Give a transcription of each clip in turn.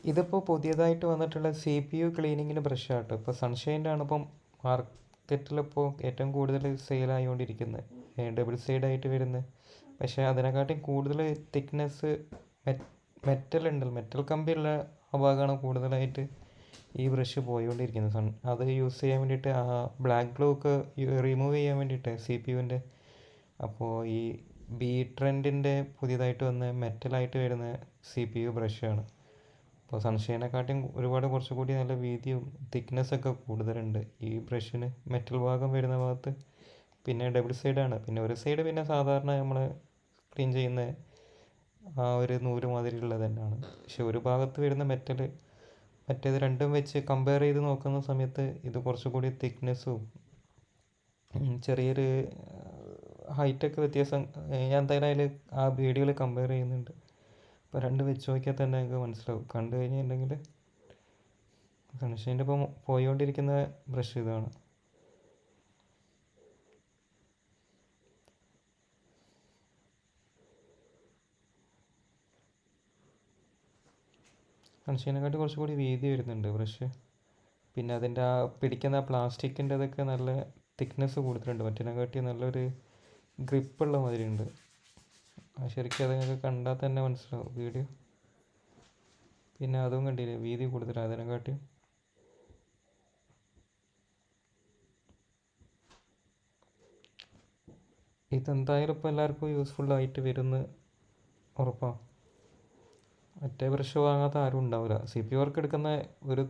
ഇതിപ്പോൾ പുതിയതായിട്ട് വന്നിട്ടുള്ള സി പി യു ക്ലീനിങ്ങിന് ബ്രഷാട്ടോ. ഇപ്പോൾ സൺഷൈൻ്റെ ആണ് ഇപ്പം മാർക്കറ്റിലിപ്പോൾ ഏറ്റവും കൂടുതൽ സെയിലായിക്കൊണ്ടിരിക്കുന്നത്, ഡബിൾ സൈഡായിട്ട് വരുന്നത്. പക്ഷേ അതിനെക്കാട്ടിയും കൂടുതൽ തിക്നെസ് മെറ്റൽ ഉണ്ടല്ലോ, മെറ്റൽ കമ്പിയുള്ള ആ ഭാഗമാണ് കൂടുതലായിട്ട് ഈ ബ്രഷ് പോയിക്കൊണ്ടിരിക്കുന്നത്. അത് യൂസ് ചെയ്യാൻ വേണ്ടിയിട്ട് ആ ബ്ലാക്ക് ഗ്ലോ ഒക്കെ റിമൂവ് ചെയ്യാൻ വേണ്ടിയിട്ട് സി പി യുവിൻ്റെ. അപ്പോൾ ഈ ബി ട്രെൻഡിൻ്റെ പുതിയതായിട്ട് വന്ന മെറ്റലായിട്ട് വരുന്ന സി പി യു ബ്രഷാണ്. അപ്പോൾ സൺഷൈനെക്കാട്ടിയും ഒരുപാട് കുറച്ചുകൂടി നല്ല വീതിയും തിക്നെസ്സൊക്കെ കൂടുതലുണ്ട് ഈ ബ്രഷിന്, മെറ്റൽ ഭാഗം വരുന്ന ഭാഗത്ത്. പിന്നെ ഡബിൾ സൈഡാണ്. പിന്നെ ഒരു സൈഡ് പിന്നെ സാധാരണ നമ്മൾ ക്ലീൻ ചെയ്യുന്ന ആ ഒരു നൂല് മാതിരിയുള്ളത് തന്നെയാണ്. പക്ഷെ ഒരു ഭാഗത്ത് വരുന്ന മെറ്റൽ മറ്റേത് രണ്ടും വെച്ച് കമ്പയർ ചെയ്ത് നോക്കുന്ന സമയത്ത് ഇത് കുറച്ചുകൂടി തിക്നെസ്സും ചെറിയൊരു ഹൈറ്റൊക്കെ വ്യത്യാസം ഞാൻ എന്തായാലും അതിൽ ആ വീഡിയോയിൽ കമ്പയർ ചെയ്യുന്നുണ്ട്. അപ്പോൾ രണ്ട് വെച്ച് നോക്കിയാൽ തന്നെ നിങ്ങൾക്ക് മനസ്സിലാവും. കണ്ടു കഴിഞ്ഞിട്ടുണ്ടെങ്കിൽ സൺഷൈൻ്റെ ഇപ്പം പോയിക്കൊണ്ടിരിക്കുന്ന ബ്രഷ് ഇതാണ്. സൺഷൈനെക്കാട്ടി കുറച്ചുകൂടി വീതി വരുന്നുണ്ട് ബ്രഷ്. പിന്നെ അതിൻ്റെ ആ പിടിക്കുന്ന പ്ലാസ്റ്റിക്കിൻ്റെ അതൊക്കെ നല്ല തിക്നെസ് കൂടുതലുണ്ട്, മറ്റേതിനെക്കാട്ടി നല്ലൊരു ഗ്രിപ്പുള്ള മാതിരി ഉണ്ട്. ശരിക്കും അത് നിങ്ങൾക്ക് കണ്ടാൽ തന്നെ മനസ്സിലാവും വീഡിയോ. പിന്നെ അതും കണ്ടില്ലേ, വീതി കൂടുതലാണ് അതിനെക്കാട്ടിയും. ഇതെന്തായാലും ഇപ്പോൾ എല്ലാവർക്കും യൂസ്ഫുള്ളായിട്ട് വരുമെന്ന് ഉറപ്പാണ്. മറ്റേ ബ്രഷ് വാങ്ങാത്ത ആരും ഉണ്ടാവില്ല. സി പി വർക്ക് എടുക്കുന്ന ഒരു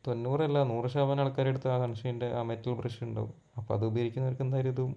90% 100% ആൾക്കാരെടുത്ത് ആ സൺഷൈൻ്റെ ആ മെറ്റൽ ബ്രഷ് ഉണ്ടാവും. അപ്പോൾ അത് ഉപയോഗിക്കുന്നവർക്ക് എന്തായാലും ഇതും